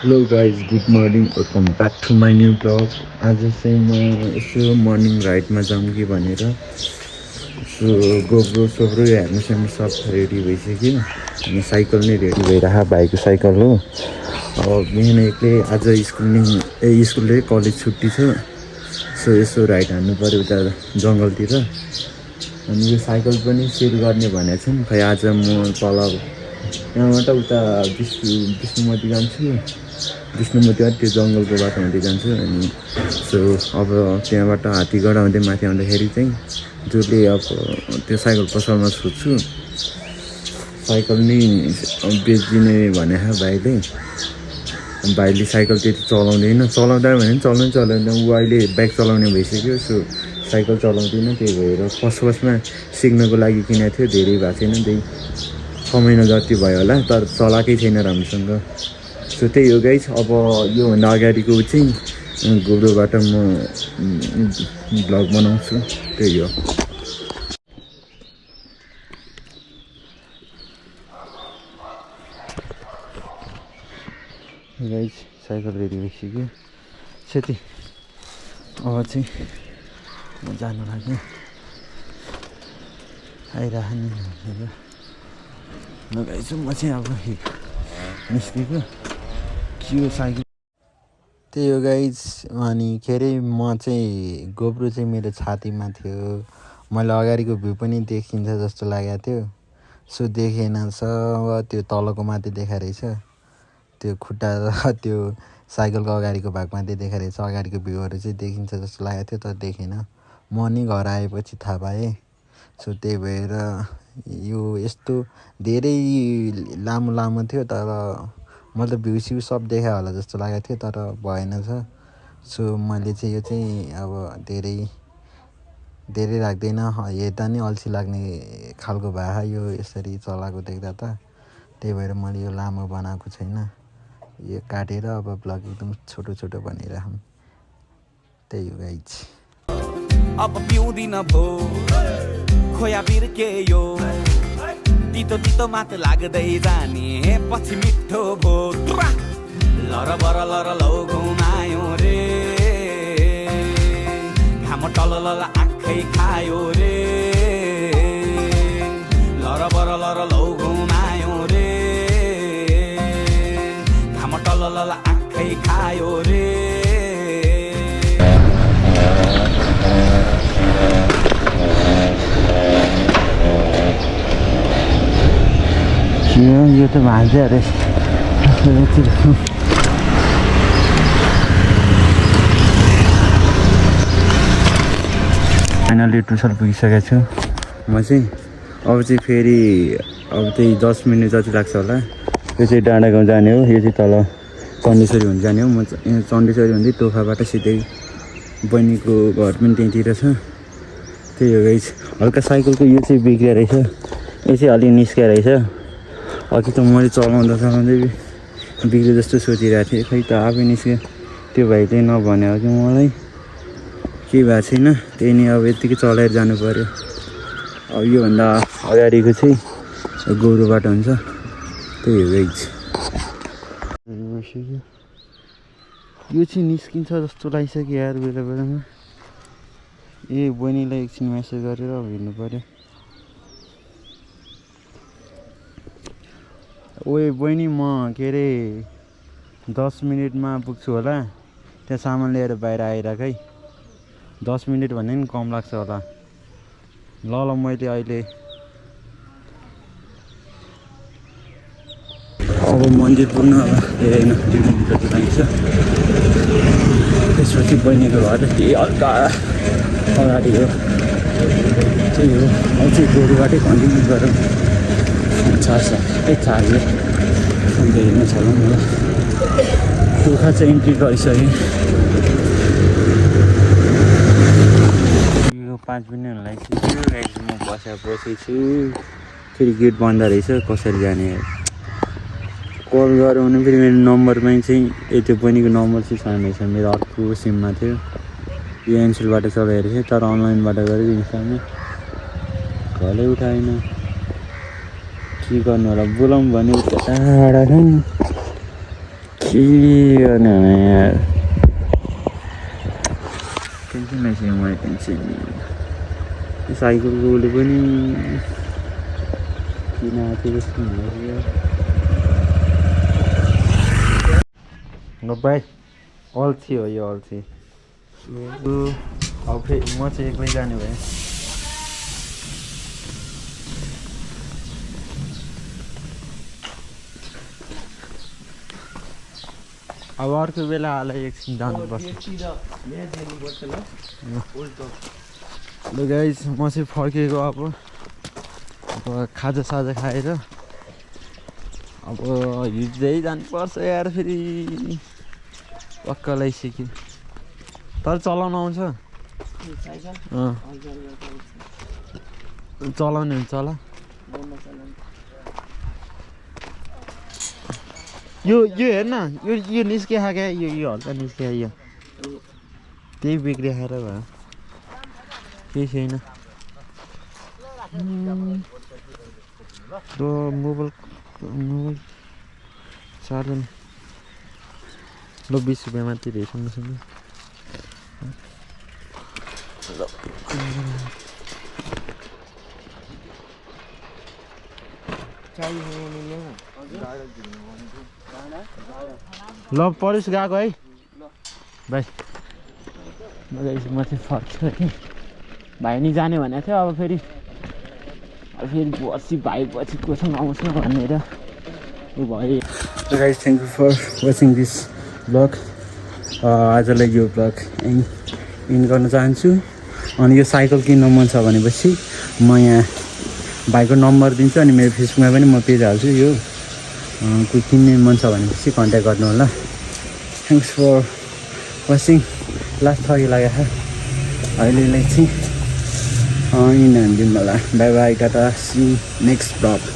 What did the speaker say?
Hello guys good morning welcome back to my new blog. आज चाहिँ म यसो मर्निङ राइडमा जाउँ कि भनेर यसो गोब्रो सोब्रो हेर्नु सब रेडी भइसक्यो। अनि साइकल नै रेडी भइरह भाइको साइकल हो। अब बिहान एक्लै आज स्कुल र कलेज छुट्टी छ, सो यसो राइड हान्नु पऱ्यो उता जङ्गलतिर। अनि यो साइकल पनि सेल गर्ने भनेको छौँ। खै आज म तल यहाँबाट उता विष्णुमती जान्छु, विष्णुमती त्यो जङ्गलको बाटो हुँदै जान्छु। अनि सो अब त्यहाँबाट हात्तीगढा हुँदै माथि आउँदाखेरि चाहिँ जसले अब त्यो साइकल पसलमा सोध्छु, साइकल नै बेचिदिने भने भाइले साइकल त्यति चलाउँदैन, चलाउँदा भने पनि चलाउँदैन। ऊ अहिले बाइक चलाउने भइसक्यो, सो साइकल चलाउँदैन। त्यही भएर फर्स्टमा सिक्नको लागि किनेको थियो, धेरै भएको छैन, त्यही 6 महिना जति भयो होला, तर चलाएकै छैन राम्रोसँग। सो त्यही हो गाइस। अब योभन्दा अगाडिको चाहिँ गोब्रोबाट म भ्लग बनाउँछु, त्यही हो। गाइस साइकल रेडी भइसक्यो सेती। अब चाहिँ म जानु लाग्यो, आइरहनु लगाइछु। म चाहिँ अब निस्केको के साइकल त्यही हो गाइज। अनि के अरे म चाहिँ गोब्रो चाहिँ मेरो छातीमा थियो। मैले अगाडिको भ्यू पनि देखिन्छ जस्तो लागेको थियो, सो देखेन छ। त्यो तलको माथि देखाइरहेछ, त्यो खुट्टा र त्यो साइकलको अगाडिको भाग माथि देखाइरहेछ। अगाडिको भ्यूहरू चाहिँ देखिन्छ जस्तो लागेको थियो, तर देखेन। म नि घर आएपछि थाहा पाएँ। सो त्यही भएर यो यस्तो धेरै लामो थियो, तर मैले त भ्यू स्यू सब देखाएँ होला जस्तो लागेको थियो, तर भएन छ। सो मैले चाहिँ यो चाहिँ अब धेरै लाग्दैन, हेर्दा नि अल्छी लाग्ने खालको भए यो यसरी चलाएको देख्दा त। त्यही भएर मैले यो लामो बनाएको छैन, यो काटेर अब ब्लग एकदम छोटो बनाइराखौँ, त्यही हो गाइज। अब पिउँदिन भो खोया बिर्के यो तितो तितो मात्र लाग्दै जाने पछि मिठो भो लर बर लर लौ घुमायो रे घाम टल आँखै खायो रे लर बर लर लौ घुमायो रे घाम टल आँखै खायो रे। यो त भान्छ अरे। फाइनली टुसल पुगिसकेको छु म चाहिँ। अब चाहिँ फेरि अब त्यही 10 मिनट जति लाग्छ होला। यो चाहिँ डाँडा गाउँ जाने हो, यो चाहिँ तल चण्डेश्वरी हुन जाने हो। म चण्डेश्वरी हुँदै तोफाबाट सिधै बहिनीको घर पनि त्यहीँतिर छ, त्यही हो गाइस। हल्का साइकलको यो चाहिँ बिग्रिया रहेछ, यो चाहिँ अलि निस्किया रहेछ। अघि त मैले चलाउँदै बिग्रियो जस्तो सोचिरहेको थिएँ, खै त आफै निस्क्यो। त्यो भाइले नभने हो कि मलाई केही भएको छैन, त्यही नि अब यत्तिकै चलाएर जानु पऱ्यो। अब योभन्दा अगाडिको चाहिँ गोरुबाट हुन्छ, त्यही हो गाइस। यो चाहिँ निस्किन्छ जस्तो लागिसक्यो यार बेलामा। बहिनीलाई एकछिन मेसेज गरेर हिँड्नु पऱ्यो। ओए बहिनी, म के अरे 10 मिनटमा पुग्छु होला, त्यहाँ सामान लिएर बाहिर आइराख है। 10 मिनट भन्दा पनि कम लाग्छ होला। ल मैले अहिले अब मन्दिर पुग्नु होला, होइन 2 मिनट जति लाग्छ। त्यसपछि बहिनीको घर त्यही हल्का अगाडि हो, त्यही हो। अब चाहिँ गोरुबाटै कन्टिन्यू गरौँ। चार्ज धेरै चलाउँ होला। दुःख चाहिँ इन्ट्री गरिसकेँ। यो 5 मिनट लागिसक्यो गाइस। म बसेको छु, फेरि गेट बन्द रहेछ, कसरी जाने। कल गऱ्यो भने फेरि मेरो नम्बरमै चाहिँ त्यो बहिनीको नम्बर चाहिँ छैन रहेछ, मेरो अर्को सिममा थियो। यो एनसेलबाट चलाएको थिएँ, तर अनलाइनबाट गरेको इन्स्टामा कलै उठाएन। के गर्नु होला, बोलाउँ भने टाढा के गर्ने यार टेन्सन आइसक्यो मलाई टेन्सन यो साइकलको उसले पनि किन आएको जस्तो हुँदैछ न भाइ अल्छी हो यो अल्छी अब फेरि म चाहिँ एक्लै जाने भएँ अब अर्को बेला हालै एकछिन जानुपर्छ ल गाइस म चाहिँ फर्केको अब खाजा साजा खाएर अब हिँड्दै जानुपर्छ यार फेरि पक्का लगाइसक्यो तर चलाउनु आउँछ चलाउने हुन्छ होला यो हेर्न यो निस्किया क्या यो हल्का निस्किया यो त्यही बिग्रिएर भयो केही छैन मोबाइल चार्जर ल 20 रुपियाँ मात्रै रहेछ ल परेश गएको है भाइ म चाहिँ फर्छु है भाइ नि जाने भनेको थियो अब फेरि पछि भाइ पछि कोसँग आउँछ भनेर उ भयो guys thank you for watching this blog आजलाई यो ब्लग इन गर्न चाहन्छु अनि यो साइकल किन्न मन छ भनेपछि म यहाँ भाइको नम्बर दिन्छु अनि मेरो फेसबुकमा पनि म पेज हाल्छु यो कोही किन्ने मन छ भनेपछि कन्ट्याक्ट गर्नु होला थ्याङ्क्स फर वाचिङ लास्ट थरी लाग्यो अहिलेलाई चाहिँ इन हानिदिउँ होला bye bye tata see next blog